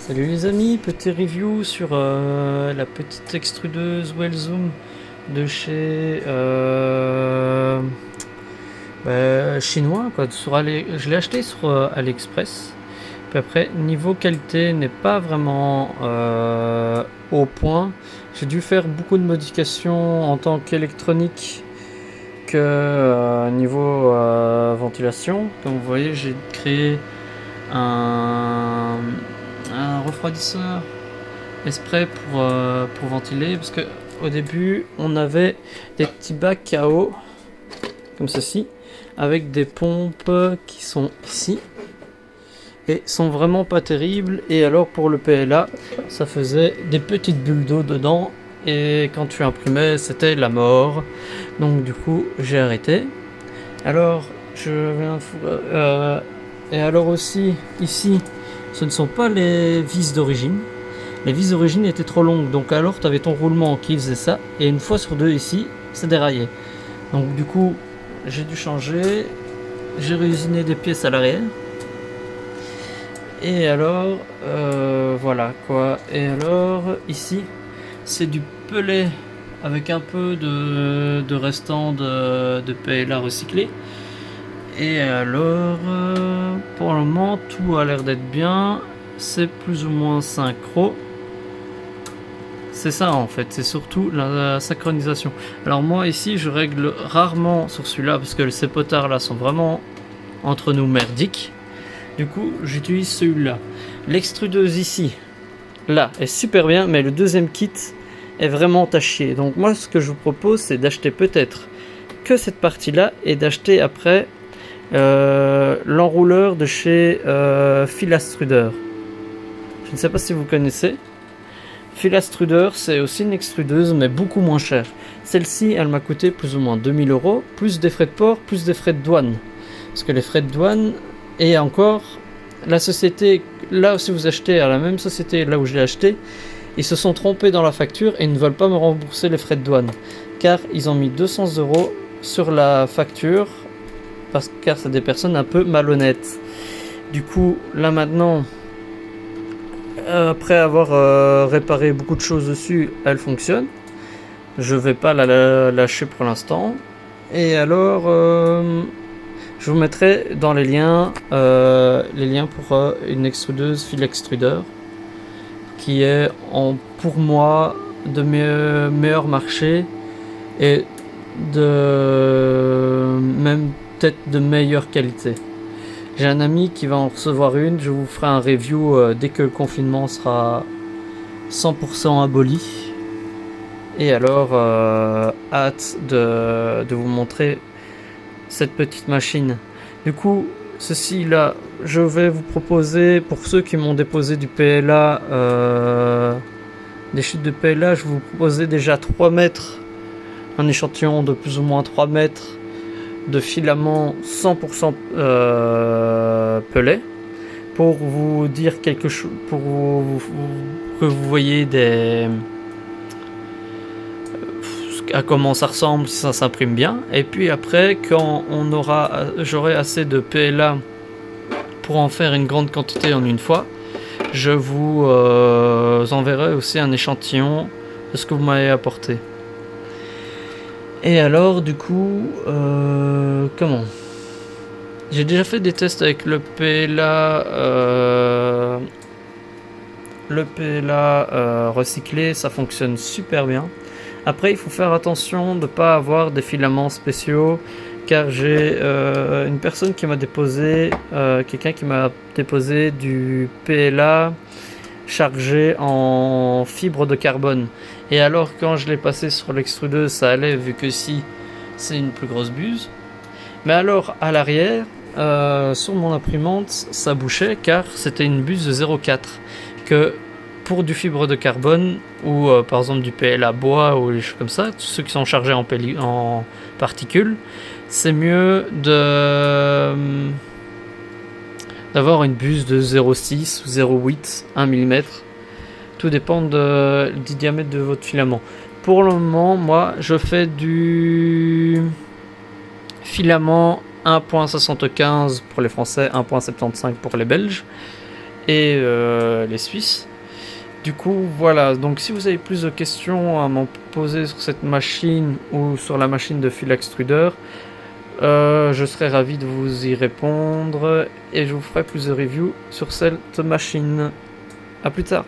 Salut les amis, petit review sur la petite extrudeuse Wellzoom de chez chinois quoi. Je l'ai acheté sur AliExpress. Puis après, niveau qualité n'est pas vraiment au point. J'ai dû faire beaucoup de modifications en tant qu'électronique que niveau ventilation. Comme vous voyez, j'ai créé un refroidisseur spray pour ventiler, parce que au début on avait des petits bacs à eau comme ceci avec des pompes qui sont ici et sont vraiment pas terribles. Et alors pour le PLA ça faisait des petites bulles d'eau dedans et quand tu imprimais c'était la mort, donc du coup j'ai arrêté. Alors je viens et alors aussi ici ce ne sont pas les vis d'origine. Les vis d'origine étaient trop longues, donc alors tu avais ton roulement qui faisait ça, et une fois sur deux ici, ça déraillait. Donc du coup, j'ai dû changer, j'ai réusiné des pièces à l'arrière. Et alors, voilà quoi. Et alors, ici, c'est du pellet avec un peu de restant de PLA recyclé. Et alors, pour le moment, tout a l'air d'être bien. C'est plus ou moins synchro. C'est ça en fait, c'est surtout la synchronisation. Alors moi ici, je règle rarement sur celui-là parce que ces potards là sont vraiment entre nous merdiques. Du coup, j'utilise celui-là. L'extrudeuse ici, là, est super bien, mais le deuxième kit est vraiment à chier. Donc moi, ce que je vous propose, c'est d'acheter peut-être que cette partie-là et d'acheter après l'enrouleur de chez Filastruder. Je ne sais pas si vous connaissez. Filastruder, c'est aussi une extrudeuse mais beaucoup moins chère. Celle-ci, elle m'a coûté plus ou moins 2000 €, plus des frais de port, plus des frais de douane. Parce que les frais de douane, et encore, la société, là si vous achetez à la même société là où je l'ai acheté, ils se sont trompés dans la facture et ils ne veulent pas me rembourser les frais de douane. Car ils ont mis 200 € sur la facture, car c'est des personnes un peu malhonnêtes. Du coup, là maintenant, après avoir réparé beaucoup de choses dessus, elle fonctionne. Je vais pas la lâcher pour l'instant. Et alors, je vous mettrai dans les liens pour une extrudeuse Filextruder qui est pour moi de meilleur marché et de même peut-être de meilleure qualité. J'ai un ami qui va en recevoir une, je vous ferai un review dès que le confinement sera 100% aboli. Et alors, hâte de vous montrer cette petite machine. Du coup, ceci là, je vais vous proposer, pour ceux qui m'ont déposé du PLA, des chutes de PLA, je vais vous proposer déjà 3 mètres, un échantillon de plus ou moins 3 mètres de filament 100% pellet, pour vous dire quelque chose, pour que vous voyez à comment ça ressemble, si ça s'imprime bien. Et puis après, quand j'aurai assez de PLA pour en faire une grande quantité en une fois, je vous enverrai aussi un échantillon de ce que vous m'avez apporté. Et alors du coup, comment? J'ai déjà fait des tests avec le PLA recyclé, ça fonctionne super bien. Après, il faut faire attention de ne pas avoir des filaments spéciaux, car j'ai une personne qui m'a déposé, quelqu'un qui m'a déposé du PLA chargé en fibre de carbone. Et alors quand je l'ai passé sur l'extrudeuse, ça allait, vu que si c'est une plus grosse buse. Mais alors à l'arrière, sur mon imprimante, ça bouchait car c'était une buse de 0,4. Que pour du fibre de carbone ou par exemple du PLA bois ou des choses comme ça, ceux qui sont chargés en particules, c'est mieux d'avoir une buse de 0,6 ou 0,8, 1 mm. Tout dépend du diamètre de votre filament. Pour le moment, moi, je fais du filament 1.75 pour les Français, 1.75 pour les Belges. et les Suisses. Du coup, voilà, donc si vous avez plus de questions à m'en poser sur cette machine ou sur la machine de fil extrudeur, je serai ravi de vous y répondre et je vous ferai plus de reviews sur cette machine. A plus tard.